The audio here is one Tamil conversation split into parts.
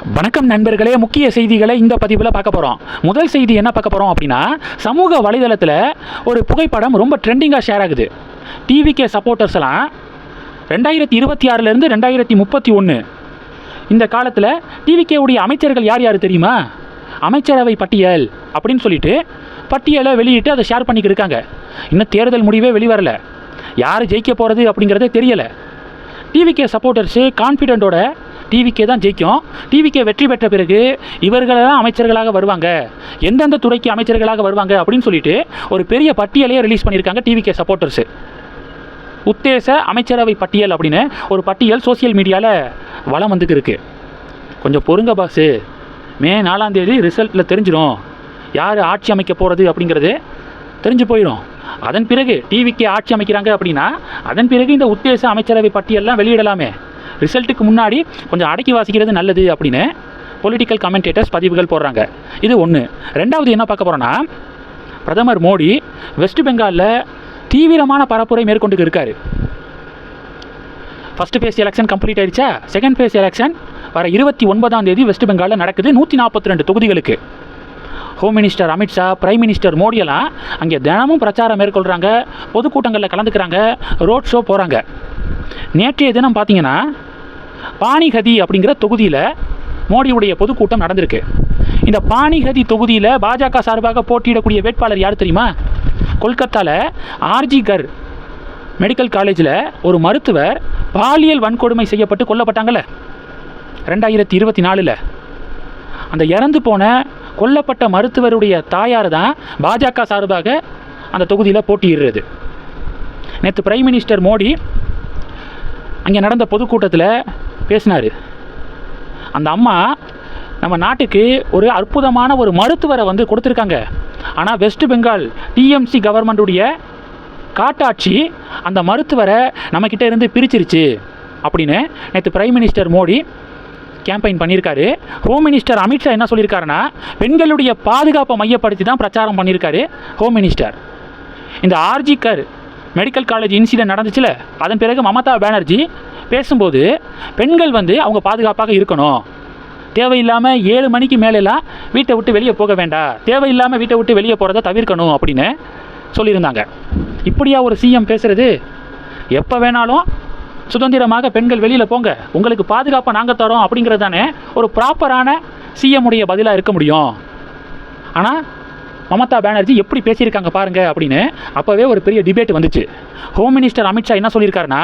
வணக்கம் நண்பர்களே, முக்கிய செய்திகளை இந்த பதிவில் பார்க்க போகிறோம். முதல் செய்தி என்ன பார்க்க போகிறோம் அப்படின்னா, சமூக வலைதளத்தில் ஒரு புகைப்படம் ரொம்ப ட்ரெண்டிங்காக ஷேர் ஆகுது. டிவிகே சப்போர்ட்டர்ஸ் எல்லாம் 2026 2031 இந்த காலத்தில் டிவிகேவுடைய அமைச்சர்கள் யார் யார் தெரியுமா? அமைச்சரவை பட்டியல் அப்படின்னு சொல்லிட்டு பட்டியலை வெளியிட்டு அதை ஷேர் பண்ணிக்கிட்டு இருக்காங்க. இன்னும் தேர்தல் முடிவே வெளிவரல, யார் ஜெயிக்க போகிறது அப்படிங்கிறதே தெரியலை. டிவிகே சப்போர்ட்டர்ஸு கான்ஃபிடென்ட்டோட டிவிகே தான் ஜெயிக்கும், டிவிகே வெற்றி பெற்ற பிறகு இவர்களெல்லாம் அமைச்சர்களாக வருவாங்க, எந்தெந்த துறைக்கு அமைச்சர்களாக வருவாங்க அப்படின்னு சொல்லிட்டு ஒரு பெரிய பட்டியலையே ரிலீஸ் பண்ணியிருக்காங்க டிவிகே சப்போர்ட்டர்ஸு. உத்தேச அமைச்சரவை பட்டியல் அப்படின்னு ஒரு பட்டியல் சோசியல் மீடியாவில் வலம் வந்துக்கு இருக்குது. கொஞ்சம் பொறுங்க பாஸு, மே 4 ரிசல்ட்டில் தெரிஞ்சிடும் யார் ஆட்சி அமைக்க போகிறது அப்படிங்கிறது தெரிஞ்சு போயிடும். அதன் பிறகு டிவிகே ஆட்சி அமைக்கிறாங்க அப்படின்னா அதன் பிறகு இந்த உத்தேச அமைச்சரவை பட்டியல்லாம் வெளியிடலாமே. ரிசல்ட்டுக்கு முன்னாடி கொஞ்சம் அடக்கி வாசிக்கிறது நல்லது அப்படின்னு பொலிட்டிக்கல் கமெண்டேட்டர்ஸ் பதிவுகள் போடுறாங்க. இது ஒன்று. ரெண்டாவது என்ன பார்க்க போகிறோன்னா, பிரதமர் மோடி வெஸ்ட் பெங்காலில் தீவிரமான பரப்புரை மேற்கொண்டு இருக்கார். ஃபஸ்ட்டு ஃபேஸ் எலெக்ஷன் கம்ப்ளீட் ஆகிடுச்சா, செகண்ட் ஃபேஸ் எலெக்ஷன் வர 29 வெஸ்ட் பெங்காலில் நடக்குது. 142 தொகுதிகளுக்கு. Home minister Amit Shah, prime minister மோடியெல்லாம் அங்கே தினமும் பிரச்சாரம் மேற்கொள்கிறாங்க, பொதுக்கூட்டங்களில் கலந்துக்கிறாங்க, ரோட் ஷோ போகிறாங்க. நேற்றைய தினம் பார்த்தீங்கன்னா பானிகதி அப்படிங்கிற தொகுதியில் மோடியுடைய பொதுக்கூட்டம் நடந்திருக்கு. இந்த பானிகதி தொகுதியில் பாஜக சார்பாக போட்டியிடக்கூடிய வேட்பாளர் யார் தெரியுமா? கொல்கத்தாவில் ஆர்ஜி கர் மெடிக்கல் காலேஜில் ஒரு மருத்துவர் பாலியல் வன்கொடுமை செய்யப்பட்டு கொல்லப்பட்டாங்கள்ல 2024. அந்த இறந்து போன கொல்லப்பட்ட மருத்துவருடைய தாயார் தான் பாஜக சார்பாக அந்த தொகுதியில் போட்டியிடுறது. நேற்று பிரைம் மினிஸ்டர் மோடி அங்கே நடந்த பொதுக்கூட்டத்தில் பேசினார். அந்த அம்மா நம்ம நாட்டுக்கு ஒரு அற்புதமான ஒரு மருத்துவரை வந்து கொடுத்துருக்காங்க, ஆனால் வெஸ்ட் பெங்கால் டிஎம்சி கவர்மெண்ட்டுடைய காட்டாட்சி அந்த மருத்துவரை நம்மக்கிட்ட இருந்து பிரிச்சிருச்சு அப்படின்னு நேற்று பிரைம் மினிஸ்டர் மோடி கேம்பெயின் பண்ணியிருக்காரு. ஹோம் மினிஸ்டர் அமித்ஷா என்ன சொல்லியிருக்காருன்னா, பெண்களுடைய பாதுகாப்பை மையப்படுத்தி தான் பிரச்சாரம் பண்ணியிருக்காரு ஹோம் மினிஸ்டர். இந்த ஆர்ஜி கர் மெடிக்கல் காலேஜ் இன்சிடென்ட் நடந்துச்சுல, அதன் பிறகு மமதா பானர்ஜி பேசும்போது பெண்கள் வந்து அவங்க பாதுகாப்பாக இருக்கணும், தேவையில்லாமல் 7 மணிக்கு மேலெல்லாம் வீட்டை விட்டு வெளியே போக வேண்டாம், தேவையில்லாமல் வீட்டை விட்டு வெளியே போகிறத தவிர்க்கணும் அப்படின்னு சொல்லியிருந்தாங்க. இப்படியா ஒரு சிஎம் பேசுகிறது? எப்போ வேணாலும் சுதந்திரமாக பெண்கள் வெளியில் போங்க, உங்களுக்கு பாதுகாப்பை நாங்கள் தரோம் அப்படிங்கிறது தானே ஒரு ப்ராப்பரான சிஎம்முடைய பதிலாக இருக்க முடியும். ஆனால் மமதா பானர்ஜி எப்படி பேசியிருக்காங்க பாருங்கள் அப்படின்னு அப்போவே ஒரு பெரிய டிபேட் வந்துச்சு. ஹோம் மினிஸ்டர் அமித்ஷா என்ன சொல்லியிருக்காருன்னா,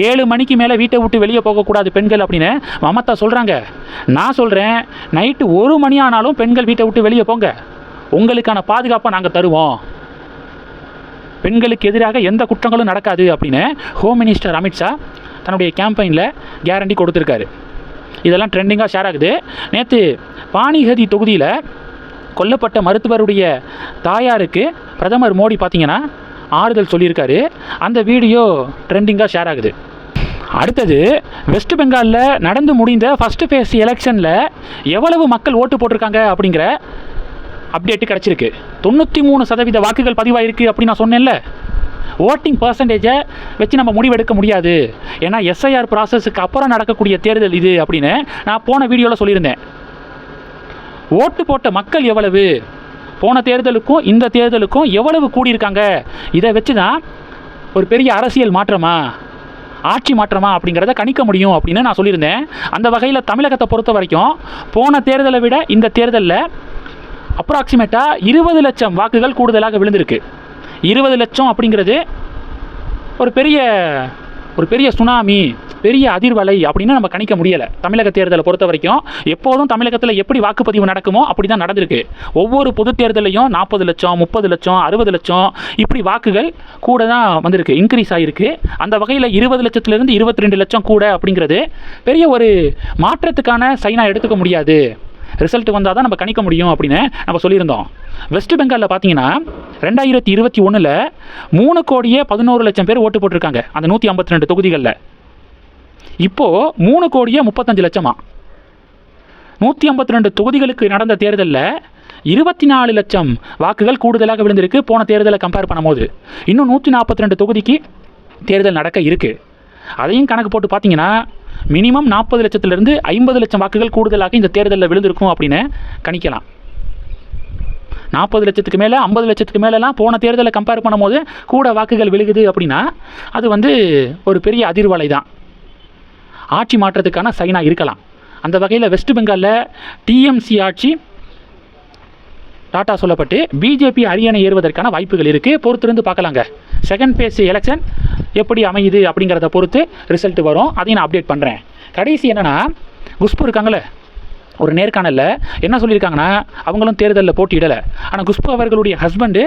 7 மணிக்கு மேலே வீட்டை விட்டு வெளியே போகக்கூடாது பெண்கள் அப்படின்னு மமதா சொல்கிறாங்க. நான் சொல்கிறேன், நைட்டு 1 மணி ஆனாலும் பெண்கள் வீட்டை விட்டு வெளியே போங்க, உங்களுக்கான பாதுகாப்பை நாங்கள் தருவோம், பெண்களுக்கு எதிராக எந்த குற்றங்களும் நடக்காது அப்படின்னு ஹோம் மினிஸ்டர் அமித்ஷா தன்னுடைய கேம்பெயினில் கேரண்டி கொடுத்துருக்காரு. இதெல்லாம் ட்ரெண்டிங்காக ஷேர் ஆகுது. நேற்று பானிகதி தொகுதியில் கொல்லப்பட்ட மருத்துவருடைய தாயாருக்கு பிரதமர் மோடி பார்த்திங்கன்னா ஆறுதல் சொல்லியிருக்காரு. அந்த வீடியோ ட்ரெண்டிங்காக ஷேர் ஆகுது. அடுத்தது, வெஸ்ட் பெங்காலில் நடந்து முடிந்த ஃபஸ்ட்டு ஃபேஸ் எலெக்ஷனில் எவ்வளவு மக்கள் ஓட்டு போட்டிருக்காங்க அப்படிங்கிற அப்டேட்டு கிடச்சிருக்கு. 93% வாக்குகள் பதிவாயிருக்கு அப்படின்னு நான் சொன்னேன்ல. ஓட்டிங் பர்சன்டேஜை வச்சு நம்ம முடிவெடுக்க முடியாது, ஏன்னா எஸ்ஐஆர் ப்ராசஸுக்கு அப்புறம் நடக்கக்கூடிய தேர்தல் இது அப்படின்னு நான் போன வீடியோவில் சொல்லியிருந்தேன். ஓட்டு போட்ட மக்கள் எவ்வளவு, போன தேர்தலுக்கும் இந்த தேர்தலுக்கும் எவ்வளவு கூடியிருக்காங்க, இதை வச்சு தான் ஒரு பெரிய அரசியல் மாற்றமா ஆட்சி மாற்றமா அப்படிங்கிறத கணிக்க முடியும் அப்படின்னு நான் சொல்லியிருந்தேன். அந்த வகையில் தமிழகத்தை பொறுத்த வரைக்கும் போன தேர்தலை விட இந்த தேர்தலில் அப்ராக்சிமேட்டாக 20 லட்சம் வாக்குகள் கூடுதலாக விழுந்திருக்கு. 20 லட்சம் அப்படிங்கிறது ஒரு பெரிய சுனாமி, பெரிய அதிர்வலை அப்படின்னு நம்ம கணிக்க முடியலை. தமிழக தேர்தலை பொறுத்த வரைக்கும் எப்போதும் தமிழகத்தில் எப்படி வாக்குப்பதிவு நடக்குமோ அப்படி தான் நடந்திருக்கு. ஒவ்வொரு பொது தேர்தலையும் 40 லட்சம் 30 லட்சம் 60 லட்சம் இப்படி வாக்குகள் கூட தான் வந்திருக்கு, இன்க்ரீஸ் ஆகிருக்கு. அந்த வகையில் 20 லட்சத்துலேருந்து 22 லட்சம் கூட அப்படிங்கிறது பெரிய ஒரு மாற்றத்துக்கான சைனாக எடுத்துக்க முடியாது. ரிசல்ட் வந்தால் தான் நம்ம கணிக்க முடியும் அப்படின்னு நம்ம சொல்லியிருந்தோம். வெஸ்ட் பெங்காலில் பார்த்தீங்கன்னா 2021 3,11,00,000 பேர் ஓட்டு போட்டிருக்காங்க அந்த 152 தொகுதிகளில். இப்போது 3,35,00,000. 152 தொகுதிகளுக்கு நடந்த தேர்தலில் 24 லட்சம் வாக்குகள் கூடுதலாக விழுந்திருக்கு போன தேர்தலை கம்பேர் பண்ணும்போது. இன்னும் 142 தொகுதிக்கு தேர்தல் நடக்க இருக்குது. அதையும் கணக்கு போட்டு பார்த்தீங்கன்னா மினிமம் 40 லட்சத்திலிருந்து 50 லட்சம் வாக்குகள் கூடுதலாக இந்த தேர்தலில் விழுந்திருக்கும் அப்படின்னு கணிக்கலாம். 40 லட்சத்துக்கு மேலே 50 லட்சத்துக்கு மேலெலாம் போன தேர்தலை கம்பேர் பண்ணும்போது கூட வாக்குகள் விழுகுது அப்படின்னா அது வந்து ஒரு பெரிய அதிர்வலை தான், ஆட்சி மாற்றத்துக்கான சைனாக இருக்கலாம். அந்த வகையில் வெஸ்ட் பெங்காலில் டிஎம்சி ஆட்சி டாட்டா சொல்லப்பட்டு பிஜேபி அரியணை ஏறுவதற்கான வாய்ப்புகள் இருக்குது. பொறுத்திருந்து பார்க்கலாங்க. செகண்ட் பேஸ் எலெக்ஷன் எப்படி அமையுது அப்படிங்கிறத பொறுத்து ரிசல்ட் வரும், அதையும் நான் அப்டேட் பண்ணுறேன். கடைசி என்னென்னா, குஷ்பு இருக்காங்களே, ஒரு நேர்காணலில் என்ன சொல்லியிருக்காங்கன்னா, அவங்களும் தேர்தலில் போட்டியிடலை. ஆனால் குஷ்பு அவர்களுடைய ஹஸ்பண்டு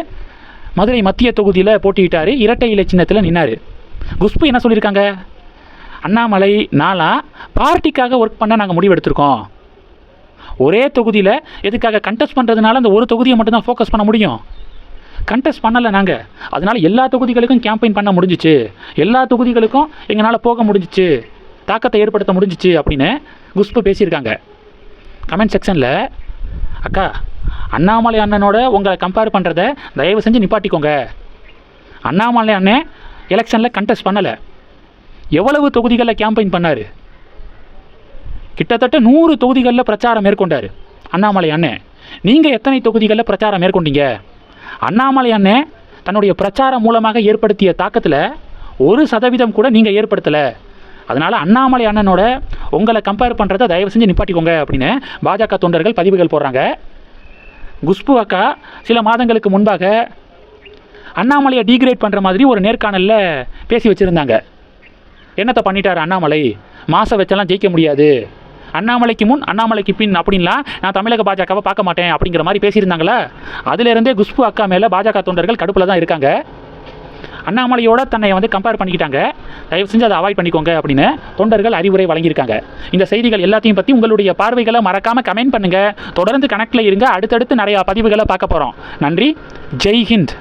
மதுரை மத்திய தொகுதியில் போட்டியிட்டார், இரட்டை இலை சின்னத்தில் நின்னார். குஷ்பு என்ன சொல்லியிருக்காங்க, அண்ணாமலை நாளாக பார்ட்டிக்காக ஒர்க் பண்ண நாங்கள் முடிவெடுத்திருக்கோம். ஒரே தொகுதியில் எதுக்காக கண்டெஸ்ட் பண்ணுறதுனால அந்த ஒரு தொகுதியை மட்டும்தான் ஃபோக்கஸ் பண்ண முடியும், கண்டெஸ்ட் பண்ணலை நாங்கள். அதனால் எல்லா தொகுதிகளுக்கும் கேம்பெயின் பண்ண முடிஞ்சிச்சு, எல்லா தொகுதிகளுக்கும் எங்களால் போக முடிஞ்சிச்சு, தாக்கத்தை ஏற்படுத்த முடிஞ்சிச்சு அப்படின்னு குஷ்பு பேசியிருக்காங்க. கமெண்ட் செக்ஷனில், அக்கா அண்ணாமலை அண்ணனோட உங்களை கம்பேர் பண்ணுறத தயவு செஞ்சு நிப்பாட்டிக்கோங்க. அண்ணாமலை அண்ணன் எலெக்ஷனில் கண்டெஸ்ட் பண்ணலை, எவ்வளவு தொகுதிகளில் கேம்பெயின் பண்ணார், கிட்டத்தட்ட 100 தொகுதிகளில் பிரச்சாரம் மேற்கொண்டார் அண்ணாமலை அண்ணன். நீங்கள் எத்தனை தொகுதிகளில் பிரச்சாரம் மேற்கொண்டீங்க? அண்ணாமலை அண்ணன் தன்னுடைய பிரச்சாரம் மூலமாக ஏற்படுத்திய தாக்கத்தில் 1% கூட நீங்கள் ஏற்படுத்தலை. அதனால் அண்ணாமலை அண்ணனோட உங்களை கம்பேர் பண்ணுறதை தயவு செஞ்சு நிப்பாட்டிக்கோங்க அப்படின்னு பாஜக தொண்டர்கள் பதிவுகள் போடுறாங்க. குஷ்பு அக்கா சில மாதங்களுக்கு முன்பாக அண்ணாமலையை டீக்ரேட் பண்ணுற மாதிரி ஒரு நேர்காணலில் பேசி வச்சுருந்தாங்க. என்னத்தை பண்ணிட்டார் அண்ணாமலை, மாசை வச்செல்லாம் ஜெயிக்க முடியாது, அண்ணாமலைக்கு முன் அண்ணாமலைக்கு பின் அப்படின்லாம் நான் தமிழக பாஜகவை பார்க்க மாட்டேன் அப்படிங்கிற மாதிரி பேசியிருந்தாங்களே. அதிலிருந்தே குஷ்பு அக்கா மேலே பாஜக தொண்டர்கள் கடுப்பில் தான் இருக்காங்க. அண்ணாமலையோட தன்னை வந்து கம்பேர் பண்ணிக்கிட்டாங்க, தயவு செஞ்சு அதை அவாய்ட் பண்ணிக்கோங்க அப்படின்னு தொண்டர்கள் அறிவுரை வழங்கியிருக்காங்க. இந்த செய்திகள் எல்லாத்தையும் பற்றி உங்களுடைய பார்வைகளை மறக்காமல் கமெண்ட் பண்ணுங்கள். தொடர்ந்து கனெக்டில் இருங்க, அடுத்தடுத்து நிறையா பதிவுகளை பார்க்க போகிறோம். நன்றி, ஜெய் ஹிந்த்.